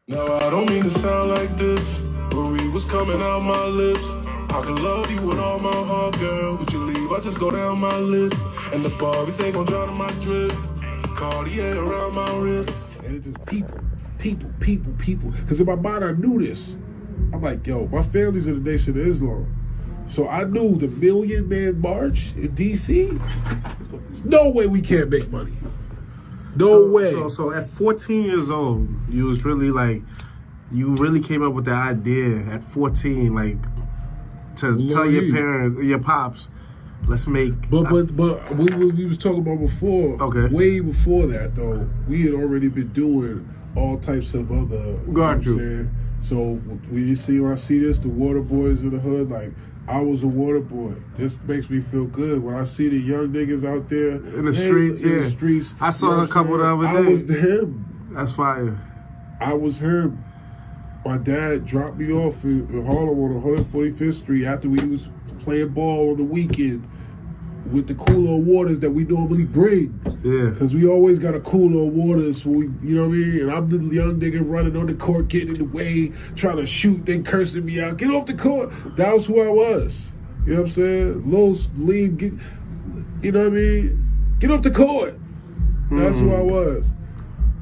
Now I don't mean to sound like this, but we was coming out my lips. I can love you with all my heart, girl, but you leave, I just go down my list. And the Barbies ain't gon' drown in my drip. Cartier around my wrist. And it's just people. Because in my mind, I knew this. I'm like, yo, my family's in the Nation of Islam. So I knew the Million Man March in D.C., there's no way we can't make money. No way. So at 14 years old, you was really like, you really came up with the idea at 14, like, to tell your parents, your pops, let's make. But we was talking about before. Okay. Way before that though, we had already been doing all types of other. Got you. Know what I'm saying? So when you see, when I see this, the water boys in the hood, like I was a water boy. This makes me feel good when I see the young niggas out there in the streets. In the streets. I saw a couple the other day. I was him. That's fire. I was him. My dad dropped me off in Harlem on 145th Street after we was playing ball on the weekend with the cooler of waters that we normally bring. Yeah. Because we always got a cooler of waters, so we, you know what I mean? And I'm the young nigga running on the court, getting in the way, trying to shoot, then cursing me out. Get off the court. That was who I was. You know what I'm saying? Little lead, you know what I mean? Get off the court. That's who I was.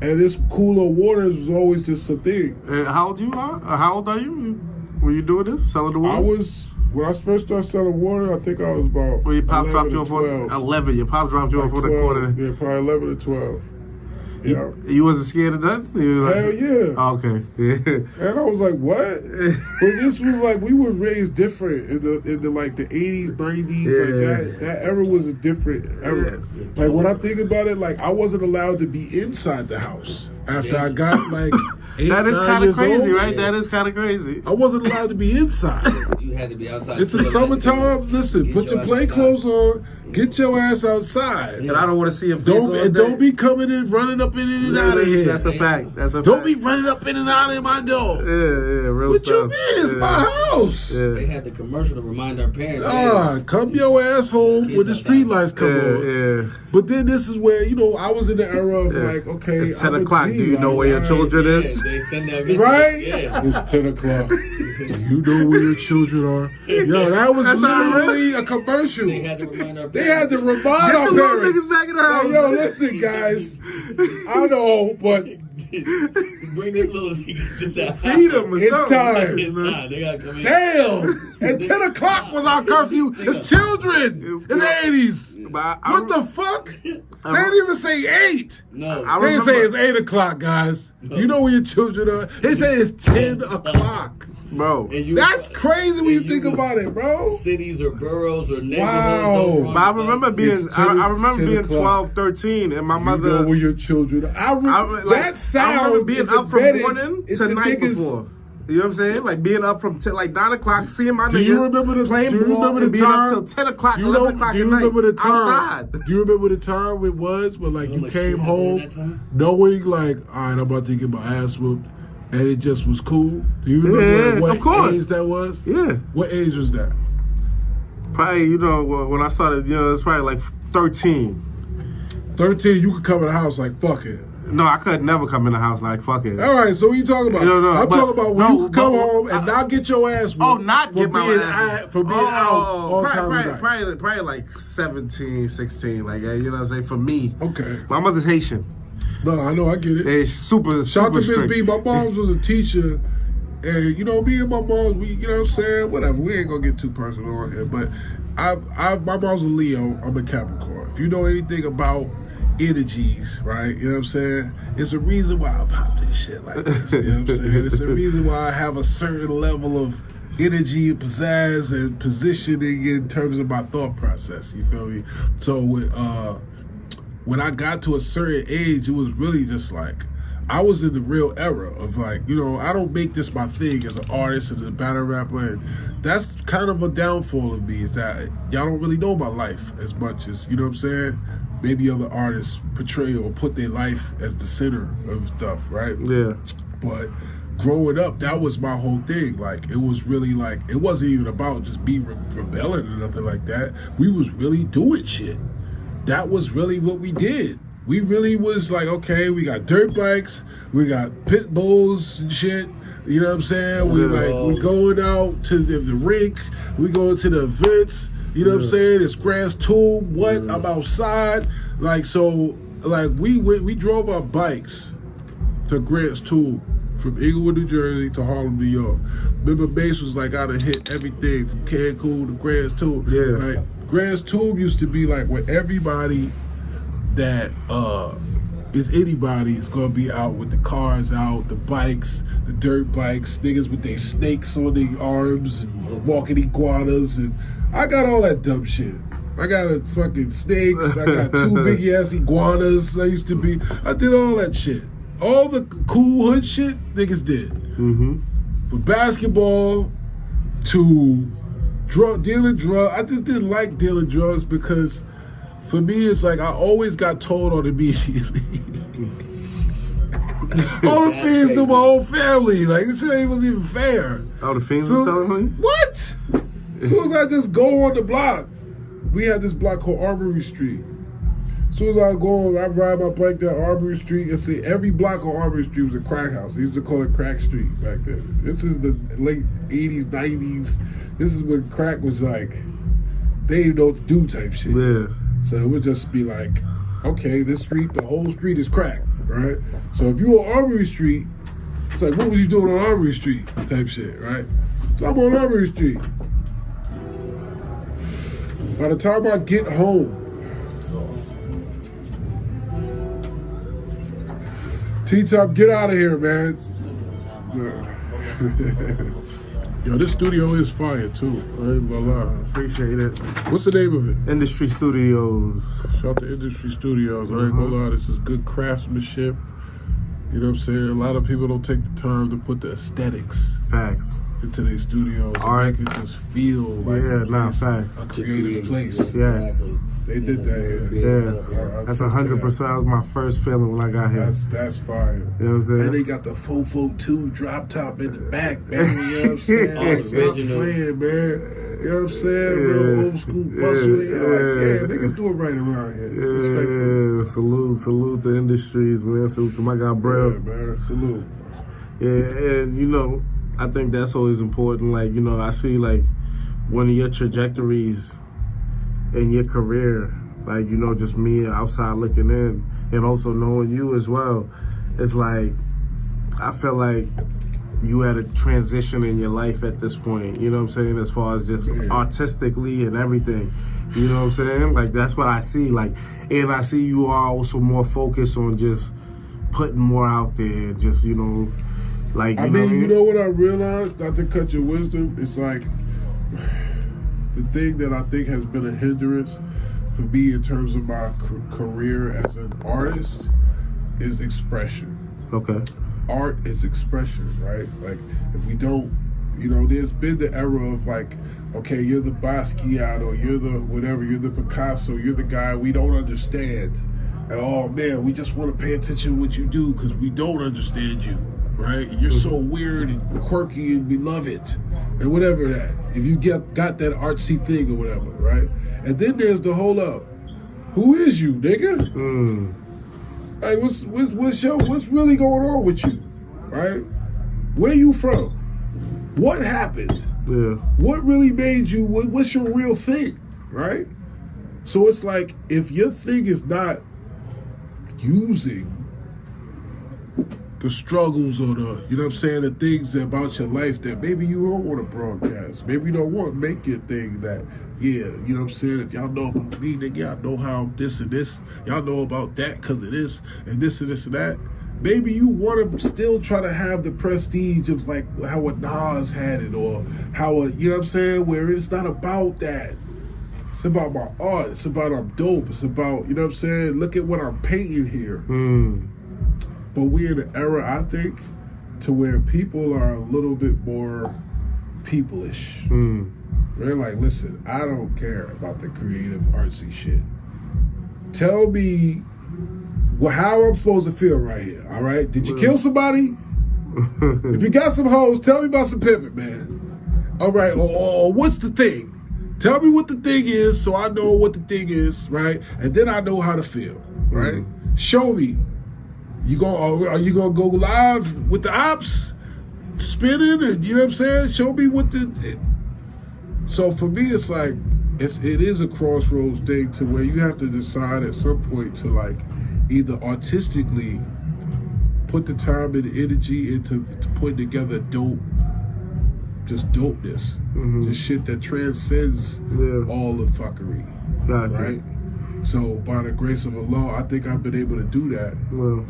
And this cooler of waters was always just a thing. And how old you are? How old are you? Were you doing this? Selling the waters? When I first started selling water, I think I was about Well, your pop 11 dropped you or off on 12. 11. Your pop dropped you off on the 12, corner. Yeah, probably 11 or 12. Yeah. You wasn't scared of that? You were like, Hell yeah. Oh, okay. Yeah. And I was like, what? But this was like, we were raised different in the like the 80s, 90s. Yeah. Like that era was a different era. Like when I think about it, like I wasn't allowed to be inside the house after I got like 8, That is 9 kind of years crazy, old. right? That is kind of crazy. I wasn't allowed to be inside. You had to be outside. It's the summertime. Listen, put your play clothes on. Get your ass outside. And I don't want to see a face all day. Don't be coming in, running up in and out of here. That's a fact. That's a fact. Don't be running up in and out of my door. Yeah, real What stuff. you mean? It's my house. They had the commercial to remind our parents. Come your ass home when the street lights come on. Yeah. But then this is where, you know, I was in the era of like, okay, It's 10 I'm a o'clock. G, Do you know like, where your right, children is? They send that message. Right? Yeah. It's 10 o'clock. Do you know where your children are? Yo, that was literally a commercial. They had to remind our parents. They had to remind Get our the little parents. niggas back in the house. Like, yo, listen, guys. I know, but Bring the little niggas to the house. Feed them or it's something. time. It's time. They gotta come in. Damn! And 10 o'clock was our curfew. It's children in the 80s. But I What the fuck? They didn't even say 8. No. I They didn't say remember- it's 8 o'clock, guys. You know where your children are. They say it's 10 o'clock. Bro. And you- That's crazy when you and think was about it, bro. Cities or boroughs or neighborhoods. Wow. don't run But I remember like- being, It's 10 I remember 10 being o'clock. 12, 13, and my You mother. know where your children are. That sound I remember being is up from embedded morning into to night niggas. before. You know what I'm saying? Like being up from like 9 o'clock, seeing my Do niggas you remember the playing do you ball remember the and being time? up till 10 o'clock, Do you 11 know- o'clock do you at night. remember the time? Outside. Do you remember the time it was when like you like came shit during home that time? knowing like, all right, I'm about to get my ass whooped, and it just was cool? Do you remember Yeah, what of course. age that was? Yeah. What age was that? Probably, you know, when I started, you know, it's probably like 13. 13, you could come in the house like, fuck it. No, I could never come in the house like, fuck it. All right, so what you talking about? No, I'm but- talking about when no, you could come but- home and not get your ass whooped. Oh, not for get my being ass. for being out all time of night. Probably like 17, 16, like, you know what I'm saying? For me. Okay. My mother's Haitian. No, I know, I get it. They're super, Shout out super to Miss strict. B. My mom's was a teacher, and you know, me and my mom, we, you know what I'm saying? Whatever. We ain't gonna get too personal on here, but my mom's a Leo. I'm a Capricorn. If you know anything about energies, right? You know what I'm saying? It's a reason why I pop this shit like this. You know what I'm saying? It's a reason why I have a certain level of energy and pizzazz and positioning in terms of my thought process. You feel me? So when I got to a certain age, it was really just like, I was in the real era of like, you know, I don't make this my thing as an artist and as a battle rapper, and that's kind of a downfall of me, is that y'all don't really know my life as much as, you know what I'm saying, maybe other artists portray or put their life as the center of stuff, right? Yeah. But growing up, that was my whole thing. Like, it was really like, it wasn't even about just be rebelling or nothing like that. We was really doing shit. That was really what we did. we really was like, okay, we got dirt bikes, we got pit bulls and shit. You know what I'm saying? We going out to the rink, we going to the events. You know what I'm saying? It's grass tube. What? I'm outside. Like, so, like, we drove our bikes to Grants Tube from Inglewood, New Jersey to Harlem, New York. Remember, Bass was like, I done hit everything from Cancun to Grants Tube. Yeah. Like, Grants Tube used to be like where everybody that is anybody is gonna be out with the cars out, the bikes, the dirt bikes, niggas with their snakes on their arms and walking iguanas, and I got all that dumb shit. I got a fucking snakes, I got 2 big ass iguanas. I did all that shit. All the cool hood shit niggas did. Mm-hmm. From basketball to dealing drugs. I just didn't like dealing drugs because for me, it's like I always got told on immediately. All the fiends knew my whole family. Like, this shit wasn't even fair. Oh, the fiends was telling me? What? As soon as I just go on the block, we had this block called Armory Street. As soon as I go, I ride my bike down Armory Street and see every block on Armory Street was a crack house. They used to call it Crack Street back then. This is the late 80s, 90s. This is when crack was like, they didn't know what to do type shit. Yeah. So it would just be like, okay, this street, the whole street is crack, right? So if you on Armory Street, it's like, what was you doing on Armory Street type shit, right? So I'm on Armory Street. By the time I get home, T-Top, get out of here, man. Yo, this studio is fire, too. I ain't gonna lie. Appreciate it. What's the name of it? Industry Studios. Shout out to Industry Studios. I ain't gonna lie, this is good craftsmanship. You know what I'm saying? A lot of people don't take the time to put the aesthetics Facts. into their studios Art. and make it just feel like facts. a creative place. Yes. They did that here. Yeah. That's 100%. That was my first feeling when I got here. That's fire. You know what I'm saying? And they got the Fofo 2 drop top in the back, man. You know what I'm saying? Oh, Stop original. playing, man. You know what I'm saying? Real old school bustle. They like, niggas do it right around here. Respectful. Yeah, salute the industries, man. Salute to my guy, bro. Yeah, man. Salute. Yeah, and you know, I think that's always important. Like, you know, I see like one of your trajectories in your career, like, you know, just me outside looking in, and also knowing you as well. It's like, I feel like you had a transition in your life at this point, you know what I'm saying, as far as just artistically and everything. You know what I'm saying? Like, that's what I see. Like, and I see you are also more focused on just putting more out there, just, you know, like, you know. You know what I realized? Not to cut your wisdom, it's like the thing that I think has been a hindrance for me in terms of my career as an artist is expression. Okay. Art is expression, right? Like, if we don't, you know, there's been the era of like, okay, you're the Basquiat or you're the whatever, you're the Picasso, you're the guy we don't understand. And oh man, we just want to pay attention to what you do because we don't understand you, right? And you're so weird and quirky and we love it. And whatever that, if you got that artsy thing or whatever, right? And then there's the hold up. Who is you, nigga? Like, what's really going on with you, right? Where you from? What happened? Yeah. What really made you? What's your real thing, right? So it's like if your thing is not using the struggles or the, you know what I'm saying, the things about your life that maybe you don't want to broadcast. Maybe you don't want to make your thing that, yeah, you know what I'm saying, if y'all know about me, nigga, y'all know how this and this, y'all know about that because of this and this and this and that. Maybe you want to still try to have the prestige of like how a Nas had it or how a, you know what I'm saying, where it's not about that. It's about my art. It's about I'm dope. It's about, you know what I'm saying, look at what I'm painting here. But we're in an era, I think, to where people are a little bit more people-ish. They're like, listen, I don't care about the creative, artsy shit. Tell me how I'm supposed to feel right here, all right? Did you kill somebody? If you got some hoes, tell me about some pimping, man. All right, or what's the thing? Tell me what the thing is so I know what the thing is, right? And then I know how to feel, right? Show me. Are you gonna go live with the ops, spinning, and you know what I'm saying? Show me what the. So for me, it's like it is a crossroads thing to where you have to decide at some point to like either artistically put the time and the energy into to putting together dopeness, just shit that transcends all the fuckery, right? So by the grace of Allah, I think I've been able to do that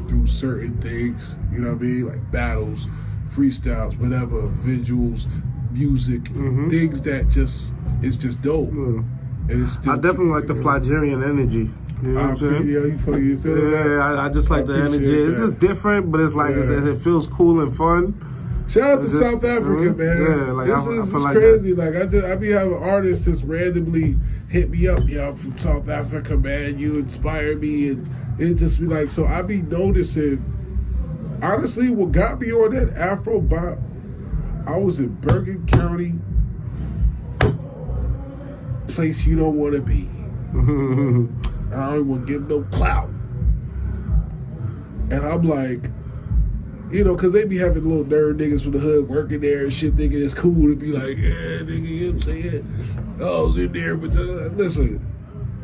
through certain things, you know what I mean? Like battles, freestyles, whatever, visuals, music, things that it's just dope. And it's still I definitely like the Flygerian energy. You know what I'm saying? You feel that? I just like the energy. It's just different, but it's like it feels cool and fun. Shout out to South Africa, man. Yeah, like this is like crazy. That. Like I be having artists just randomly hit me up. Yeah, I'm from South Africa, man. You inspire me, and it just be like. So I be noticing. Honestly, what got me on that Afro bop, I was in Bergen County, place you don't want to be. I don't want to give no clout, and I'm like. You know, because they be having little nerd niggas from the hood working there and shit, thinking it's cool to be like, yeah, nigga, you know what I'm saying? I was in there, but listen,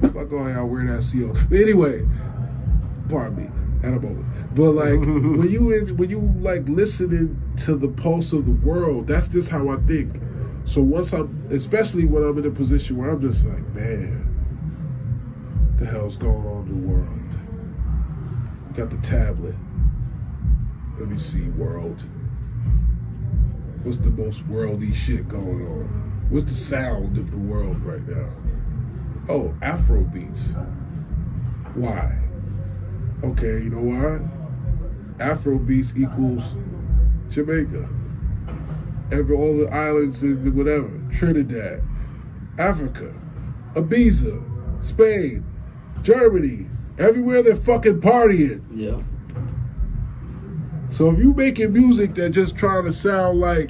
fuck all y'all wearing that CO. But anyway, pardon me, at a moment. But like, when you like listening to the pulse of the world, that's just how I think. So once especially when I'm in a position where I'm just like, man, what the hell's going on in the world? You got the tablet. Let me see, world. What's the most worldy shit going on? What's the sound of the world right now? Oh, Afro beats. Why? Okay, you know why? Afro beats equals Jamaica. All the islands and whatever. Trinidad, Africa, Ibiza, Spain, Germany. Everywhere they're fucking partying. Yeah. So if you making music that just trying to sound like,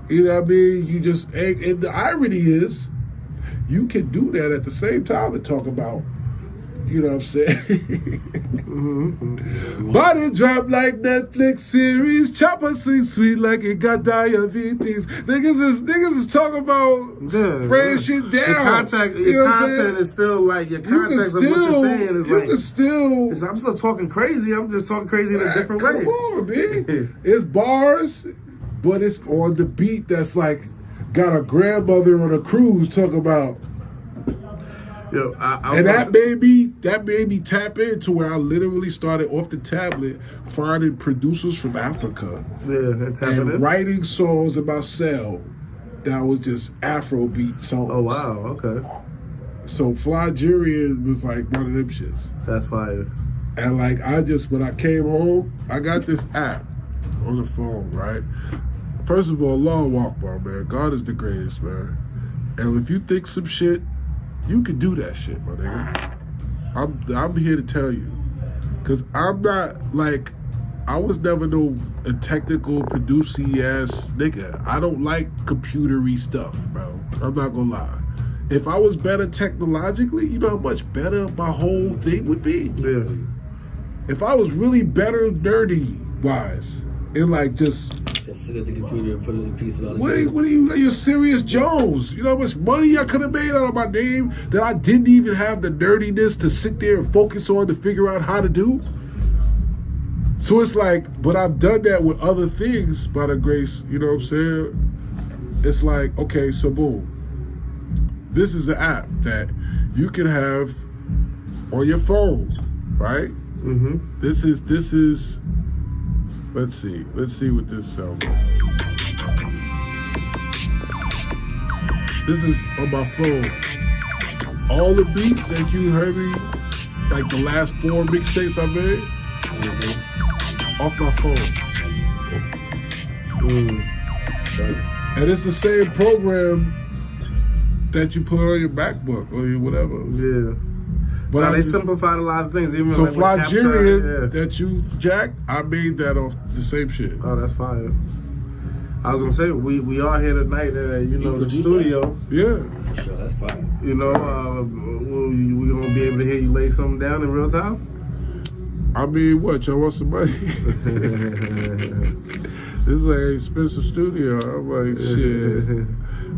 you know what I mean, you just, and the irony is, you can do that at the same time and talk about, you know what I'm saying? Body drop like Netflix series, chopper sing sweet like it got diabetes. Niggas is talking about spraying shit down. Your content is still like, your context of what you're saying is like, I'm still talking crazy, I'm just talking crazy in a different way. Come on, man. It's bars, but it's on the beat that's like, got a grandmother on a cruise talking about. Yo, that made me tap into where I literally started off the tablet finding producers from Africa and writing songs about Cell that was just Afrobeat songs. Oh wow, okay. So Flygerian was like one of them shits. That's fire. And like when I came home, I got this app on the phone, right? First of all, Allah Akbar, man. God is the greatest, man. And if you think some shit, you can do that shit, my nigga. I'm here to tell you. Because I'm not, like, I was never a technical, producing ass nigga. I don't like computery stuff, bro. I'm not gonna lie. If I was better technologically, you know how much better my whole thing would be? Yeah. If I was really better nerdy-wise, and like just sit at the computer and put it in pieces all what are you're Serius Jones. You know how much money I could have made out of my name that I didn't even have the nerdiness to sit there and focus on to figure out how to do. So it's like, but I've done that with other things by the grace, you know what I'm saying? It's like, okay, so boom. This is an app that you can have on your phone, right? Mm-hmm. This is let's see what this sounds like. This is on my phone. All the beats that you heard me, like the last 4 mixtapes I made, off my phone. And it's the same program that you put on your MacBook or your whatever. Yeah. But now they simplified a lot of things. Even so like Flygerian that you jacked, I made that off the same shit. Oh, that's fire. I was gonna say we are here tonight, the studio. Yeah, for sure, that's fine. We gonna be able to hear you lay something down in real time. I mean, what, y'all want some money? This is like an expensive studio. I'm like, shit.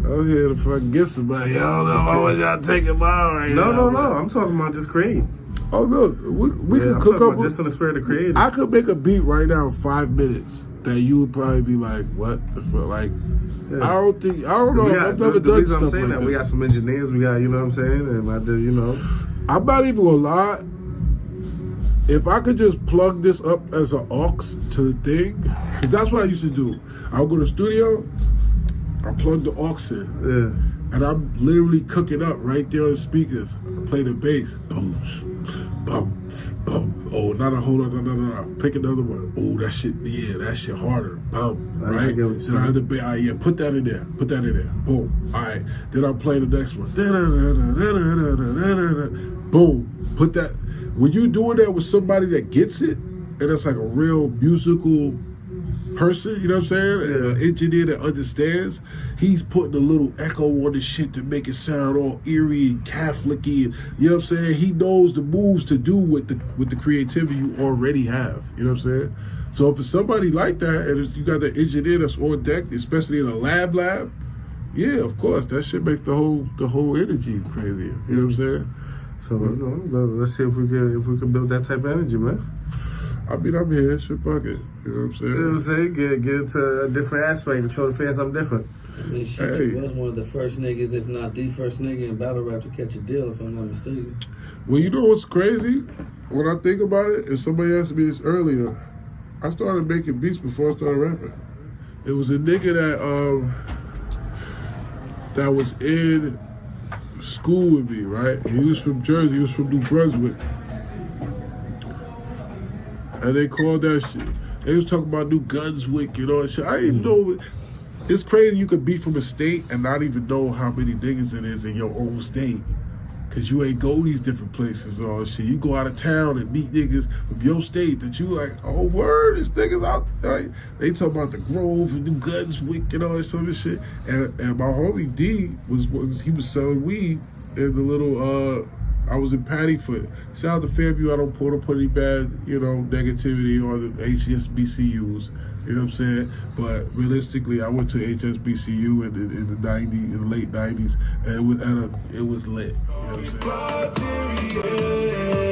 I'm here to fucking get somebody. I don't know why y'all taking mine right now. No. I'm talking about just create. Oh, look. We Yeah, could I'm cook talking up. about just in the spirit of creating. I could make a beat right now in 5 minutes that you would probably be like, what the fuck? Like, Yeah. I don't know. I've never the done reason stuff I'm saying like that, we got some engineers, we got, you know what I'm saying? And I do, you know. I'm not even gonna lie. If I could just plug this up as an aux to the thing, because that's what I used to do. I'll go to the studio, I plug the aux in, Yeah. and I'm literally cooking up right there on the speakers. I play the bass. Boom, boom, boom. Oh, hold on, no. Pick another one. Oh, that shit harder. Boom, I right? get what Then you're I have the bass. Yeah, put that in there. Boom. All right. Then I play the next one. Boom. Put that. When you doing that with somebody that gets it, and that's like a real musical person, you know what I'm saying? An engineer that understands, he's putting a little echo on the shit to make it sound all eerie and Catholic-y. You know what I'm saying? He knows the moves to do with the creativity you already have. You know what I'm saying? So if it's somebody like that, and you got that engineer that's on deck, especially in a lab, yeah, of course, that shit makes the whole energy crazier. You know what I'm saying? So let's see if we can build that type of energy, man. I mean, I'm here. Shit, fuck it. You know what I'm saying? You know what I'm saying? Get to a different aspect and show the fans something different. I mean, shit, you was one of the first niggas, if not the first nigga in battle rap to catch a deal, if I'm not mistaken. Well, you know what's crazy? When I think about it, and somebody asked me this earlier, I started making beats before I started rapping. It was a nigga that was in school with me, right? He was from Jersey. He was from New Brunswick. And they called that shit. They was talking about New Gunswick and all that shit. I didn't know. It's crazy you could be from a state and not even know how many niggas it is in your own state. Cause you ain't go these different places and all that shit. You go out of town and meet niggas from your state that you like, oh word, this niggas out there. They talk about the Grove and New Gunswick and all that sort of shit. And my homie D was selling weed in the little I was in Paddyfoot. Shout out to Fairview. I don't put any bad, negativity on the HSBCUs. You know what I'm saying? But realistically, I went to HSBCU in the late 90s, and it was lit. You know what I'm saying?